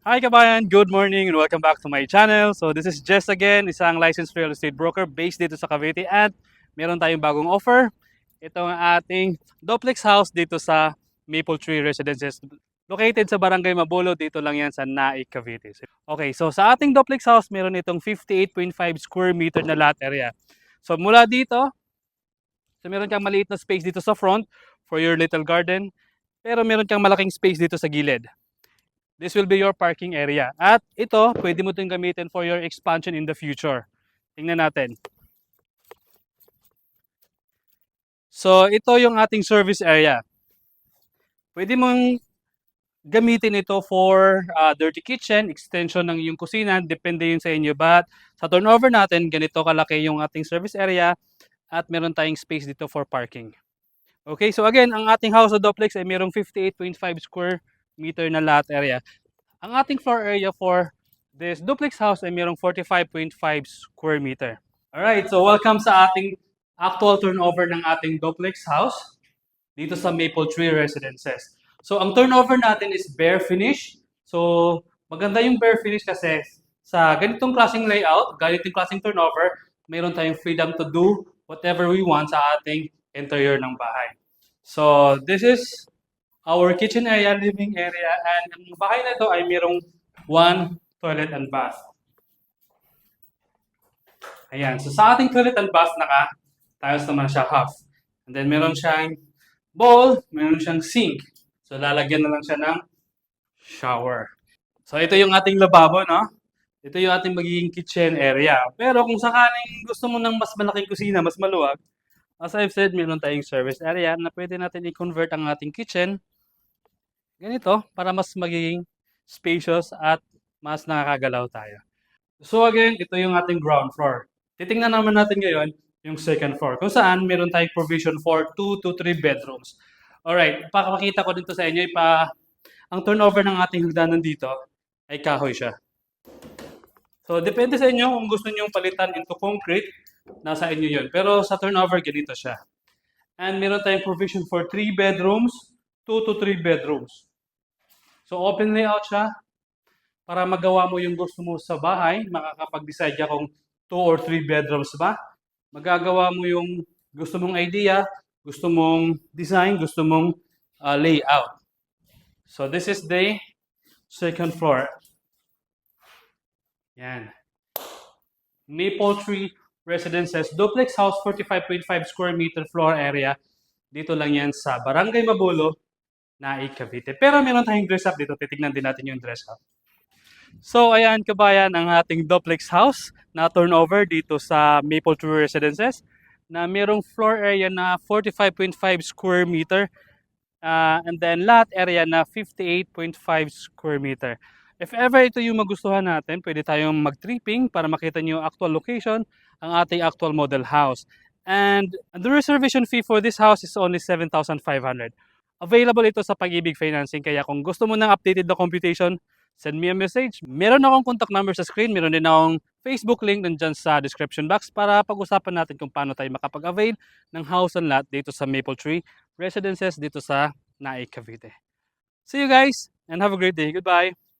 Hi kabayan, good morning and welcome back to my channel. So this is Jess again, isang licensed real estate broker based dito sa Cavite at meron tayong bagong offer. Ito ang ating duplex house dito sa Maple Tree Residences. Located sa Barangay Mabolo, dito lang yan sa Naik, Cavite. Okay, so sa ating duplex house, meron itong 58.5 square meter na lot area. So mula dito, so meron kang maliit na space dito sa front for your little garden. Pero meron kang malaking space dito sa gilid. This will be your parking area. At ito, pwede mo itong gamitin for your expansion in the future. Tingnan natin. So, ito yung ating service area. Pwede mong gamitin ito for dirty kitchen, extension ng iyong kusina, depende yun sa inyo. But sa turnover natin, ganito kalaki yung ating service area at meron tayong space dito for parking. Okay, so again, ang ating house o duplex ay merong 58.5 square meter na lot area. Ang ating floor area for this duplex house ay mayroong 45.5 square meter. Alright, so welcome sa ating actual turnover ng ating duplex house dito sa Maple Tree Residences. So ang turnover natin is bare finish. So maganda yung bare finish kasi sa ganitong klaseng layout, ganitong klaseng turnover, mayroon tayong freedom to do whatever we want sa ating interior ng bahay. So this is our kitchen area, living area, and ang bahay na ito ay mayroong one toilet and bath. Ayan. So sa ating toilet and bath, naka-tiles naman siya half. And then meron siyang bowl, meron siyang sink. So lalagyan na lang siya ng shower. So ito yung ating lababo, no? Ito yung ating magiging kitchen area. Pero kung sakaling gusto mo ng mas malaking kusina, mas maluwag, as I've said, meron tayong service area na pwede natin i-convert ang ating kitchen ganito para mas magiging spacious at mas nakakagalaw tayo. So again, ito yung ating ground floor. Titingnan naman natin ngayon yung second floor kung saan meron tayong provision for 2 to 3 bedrooms. Alright, pakapakita ko dito sa inyo, ang turnover ng ating hagdanan dito ay kahoy siya. So depende sa inyo kung gusto niyo palitan into concrete, nasa inyo yun. Pero sa turnover, ganito siya. And meron tayong provision for 3 bedrooms, 2 to 3 bedrooms. So open layout siya para magawa mo yung gusto mo sa bahay. Makakapag-decide ka kung 2 or 3 bedrooms ba. Magagawa mo yung gusto mong idea, gusto mong design, gusto mong layout. So this is the second floor. Yan. Maple Tree Residences, duplex house, 45.5 square meter floor area. Dito lang yan sa Barangay Mabolo, Naik, Cavite. Pero meron tayong dress up dito. Titignan din natin yung dress up. So ayan kabayan, ang ating duplex house na turnover dito sa Maple Tree Residences na merong floor area na 45.5 square meter and then lot area na 58.5 square meter. If ever ito yung magustuhan natin, pwede tayong mag-tripping para makita niyo yung actual location, ang ating actual model house. And the reservation fee for this house is only 7,500. Available ito sa Pag-ibig Financing, kaya kung gusto mo ng updated na computation, send me a message. Meron akong contact number sa screen, meron din akong Facebook link nandyan sa description box para pag-usapan natin kung paano tayo makapag-avail ng house and lot dito sa Maple Tree Residences dito sa Naik, Cavite. See you guys and have a great day. Goodbye!